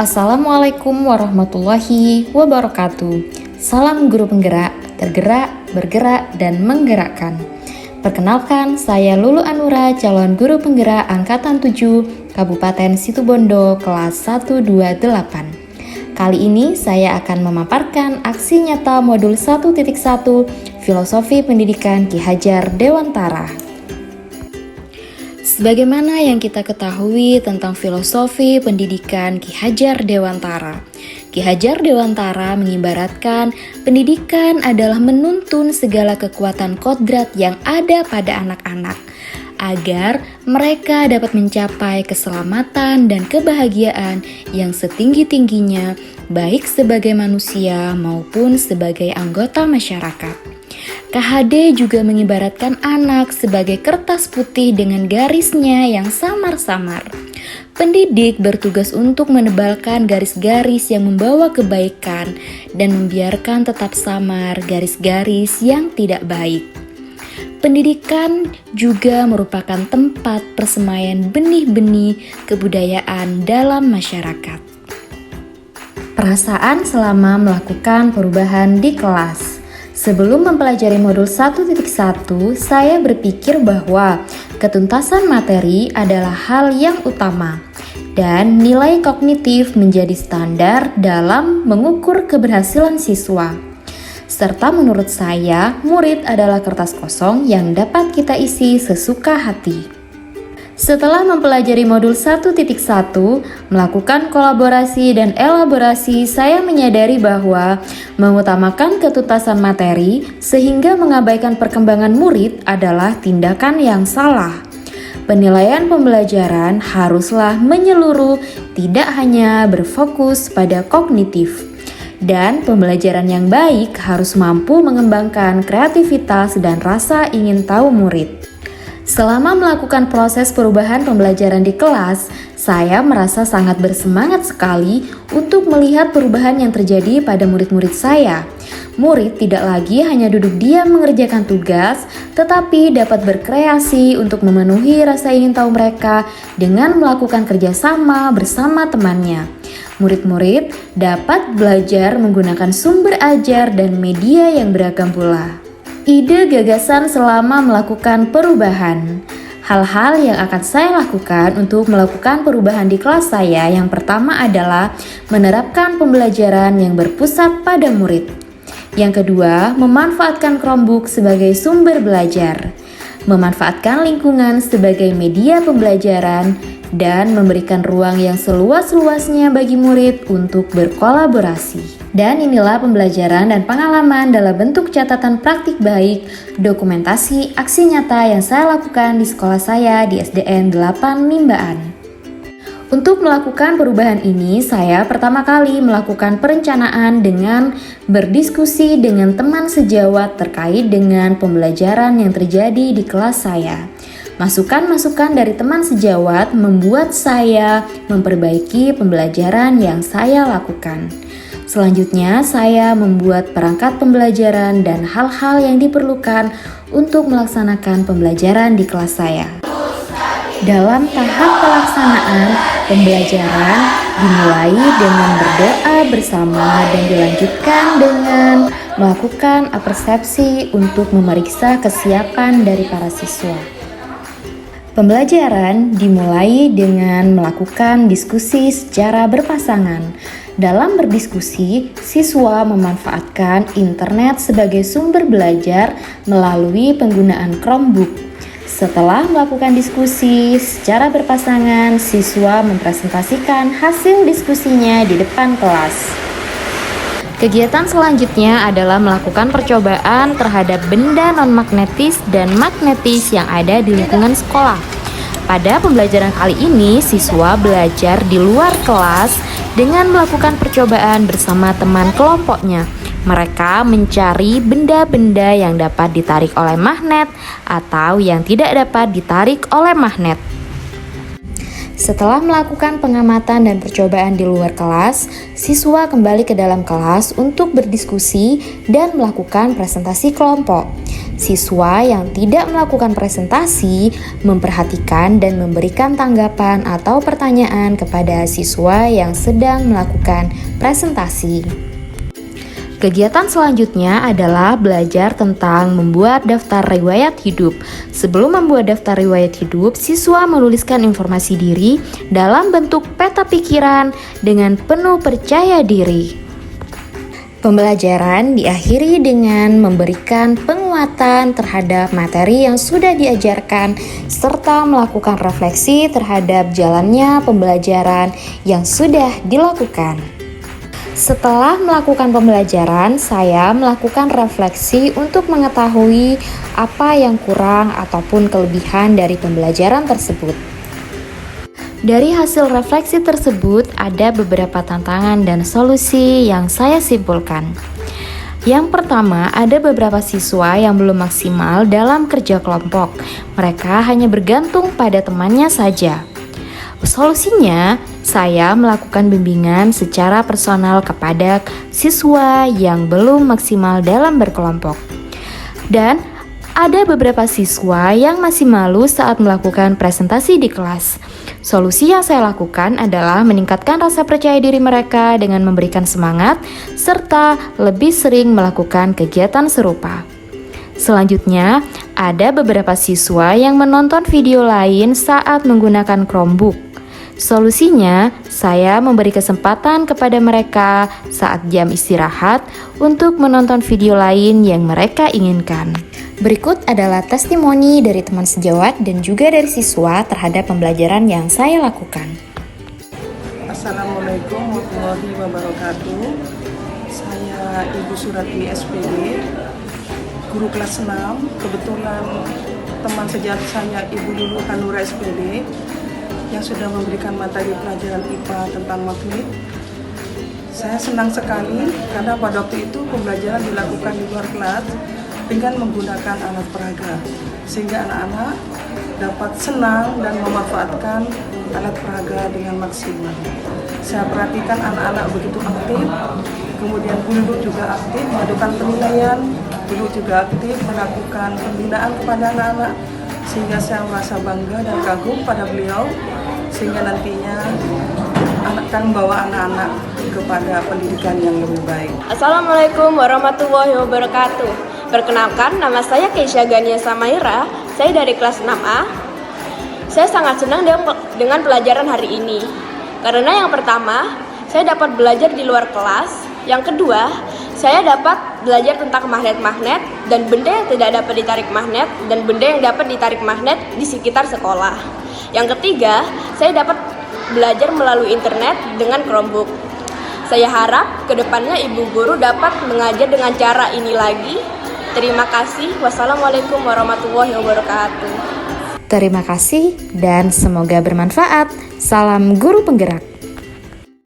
Assalamualaikum warahmatullahi wabarakatuh. Salam guru penggerak, tergerak, bergerak, dan menggerakkan. Perkenalkan, saya Lulu Anura, calon guru penggerak Angkatan 7, Kabupaten Situbondo, kelas 128. Kali ini saya akan memaparkan aksi nyata modul 1.1 Filosofi Pendidikan Ki Hajar Dewantara. Sebagaimana yang kita ketahui tentang filosofi pendidikan Ki Hajar Dewantara. Ki Hajar Dewantara mengibaratkan pendidikan adalah menuntun segala kekuatan kodrat yang ada pada anak-anak agar mereka dapat mencapai keselamatan dan kebahagiaan yang setinggi-tingginya baik sebagai manusia maupun sebagai anggota masyarakat. KHD juga mengibaratkan anak sebagai kertas putih dengan garisnya yang samar-samar. Pendidik bertugas untuk menebalkan garis-garis yang membawa kebaikan dan membiarkan tetap samar garis-garis yang tidak baik. Pendidikan juga merupakan tempat persemaian benih-benih kebudayaan dalam masyarakat. Perasaan selama melakukan perubahan di kelas. Sebelum mempelajari modul 1.1, saya berpikir bahwa ketuntasan materi adalah hal yang utama dan nilai kognitif menjadi standar dalam mengukur keberhasilan siswa. Serta menurut saya, murid adalah kertas kosong yang dapat kita isi sesuka hati. Setelah mempelajari modul 1.1, melakukan kolaborasi dan elaborasi, saya menyadari bahwa mengutamakan ketuntasan materi sehingga mengabaikan perkembangan murid adalah tindakan yang salah. Penilaian pembelajaran haruslah menyeluruh, tidak hanya berfokus pada kognitif. Dan pembelajaran yang baik harus mampu mengembangkan kreativitas dan rasa ingin tahu murid. Selama melakukan proses perubahan pembelajaran di kelas, saya merasa sangat bersemangat sekali untuk melihat perubahan yang terjadi pada murid-murid saya. Murid tidak lagi hanya duduk diam mengerjakan tugas, tetapi dapat berkreasi untuk memenuhi rasa ingin tahu mereka dengan melakukan kerjasama bersama temannya. Murid-murid dapat belajar menggunakan sumber ajar dan media yang beragam pula. Ide gagasan selama melakukan perubahan. Hal-hal yang akan saya lakukan untuk melakukan perubahan di kelas saya yang pertama adalah menerapkan pembelajaran yang berpusat pada murid. Yang kedua, memanfaatkan Chromebook sebagai sumber belajar. Memanfaatkan lingkungan sebagai media pembelajaran dan memberikan ruang yang seluas-luasnya bagi murid untuk berkolaborasi. Dan inilah pembelajaran dan pengalaman dalam bentuk catatan praktik baik, dokumentasi, aksi nyata yang saya lakukan di sekolah saya di SDN 8 Nimbaan. Untuk melakukan perubahan ini, saya pertama kali melakukan perencanaan dengan berdiskusi dengan teman sejawat terkait dengan pembelajaran yang terjadi di kelas saya. Masukan-masukan dari teman sejawat membuat saya memperbaiki pembelajaran yang saya lakukan. Selanjutnya, saya membuat perangkat pembelajaran dan hal-hal yang diperlukan untuk melaksanakan pembelajaran di kelas saya. Dalam tahap pelaksanaan, pembelajaran dimulai dengan berdoa bersama dan dilanjutkan dengan melakukan persepsi untuk memeriksa kesiapan dari para siswa. Pembelajaran dimulai dengan melakukan diskusi secara berpasangan. Dalam berdiskusi, siswa memanfaatkan internet sebagai sumber belajar melalui penggunaan Chromebook. Setelah melakukan diskusi secara berpasangan, siswa mempresentasikan hasil diskusinya di depan kelas. Kegiatan selanjutnya adalah melakukan percobaan terhadap benda non-magnetis dan magnetis yang ada di lingkungan sekolah. Pada pembelajaran kali ini, siswa belajar di luar kelas dengan melakukan percobaan bersama teman kelompoknya. Mereka mencari benda-benda yang dapat ditarik oleh magnet atau yang tidak dapat ditarik oleh magnet. Setelah melakukan pengamatan dan percobaan di luar kelas, siswa kembali ke dalam kelas untuk berdiskusi dan melakukan presentasi kelompok. Siswa yang tidak melakukan presentasi memperhatikan dan memberikan tanggapan atau pertanyaan kepada siswa yang sedang melakukan presentasi. Kegiatan selanjutnya adalah belajar tentang membuat daftar riwayat hidup. Sebelum membuat daftar riwayat hidup, siswa menuliskan informasi diri dalam bentuk peta pikiran dengan penuh percaya diri. Pembelajaran diakhiri dengan memberikan penguatan terhadap materi yang sudah diajarkan serta melakukan refleksi terhadap jalannya pembelajaran yang sudah dilakukan. Setelah melakukan pembelajaran, saya melakukan refleksi untuk mengetahui apa yang kurang ataupun kelebihan dari pembelajaran tersebut. Dari hasil refleksi tersebut, ada beberapa tantangan dan solusi yang saya simpulkan. Yang pertama, ada beberapa siswa yang belum maksimal dalam kerja kelompok. Mereka hanya bergantung pada temannya saja. Solusinya, saya melakukan bimbingan secara personal kepada siswa yang belum maksimal dalam berkelompok. Dan ada beberapa siswa yang masih malu saat melakukan presentasi di kelas. Solusi yang saya lakukan adalah meningkatkan rasa percaya diri mereka dengan memberikan semangat serta lebih sering melakukan kegiatan serupa. Selanjutnya, ada beberapa siswa yang menonton video lain saat menggunakan Chromebook. Solusinya, saya memberi kesempatan kepada mereka saat jam istirahat untuk menonton video lain yang mereka inginkan. Berikut adalah testimoni dari teman sejawat dan juga dari siswa terhadap pembelajaran yang saya lakukan. Assalamualaikum warahmatullahi wabarakatuh. Saya Ibu Surati SPD, guru kelas 6. Kebetulan teman sejawat saya Ibu Lulu Hanura SPD yang sudah memberikan materi pelajaran IPA tentang magnet. Saya senang sekali karena pada waktu itu pembelajaran dilakukan di luar kelas dengan menggunakan alat peraga, sehingga anak-anak dapat senang dan memanfaatkan alat peraga dengan maksimal. Saya perhatikan anak-anak begitu aktif, kemudian guru juga aktif melakukan penilaian, guru juga aktif melakukan pembinaan kepada anak-anak, sehingga saya merasa bangga dan kagum pada beliau, sehingga nantinya akan membawa anak-anak kepada pendidikan yang lebih baik. Assalamualaikum warahmatullahi wabarakatuh. Perkenalkan, nama saya Keisha Gania Samaira. Saya dari kelas 6A. Saya sangat senang dengan pelajaran hari ini. Karena yang pertama, saya dapat belajar di luar kelas. Yang kedua, saya dapat belajar tentang magnet-magnet dan benda yang tidak dapat ditarik magnet dan benda yang dapat ditarik magnet di sekitar sekolah. Yang ketiga, saya dapat belajar melalui internet dengan Chromebook. Saya harap kedepannya ibu guru dapat mengajar dengan cara ini lagi. Terima kasih. Wassalamualaikum warahmatullahi wabarakatuh. Terima kasih dan semoga bermanfaat. Salam guru penggerak.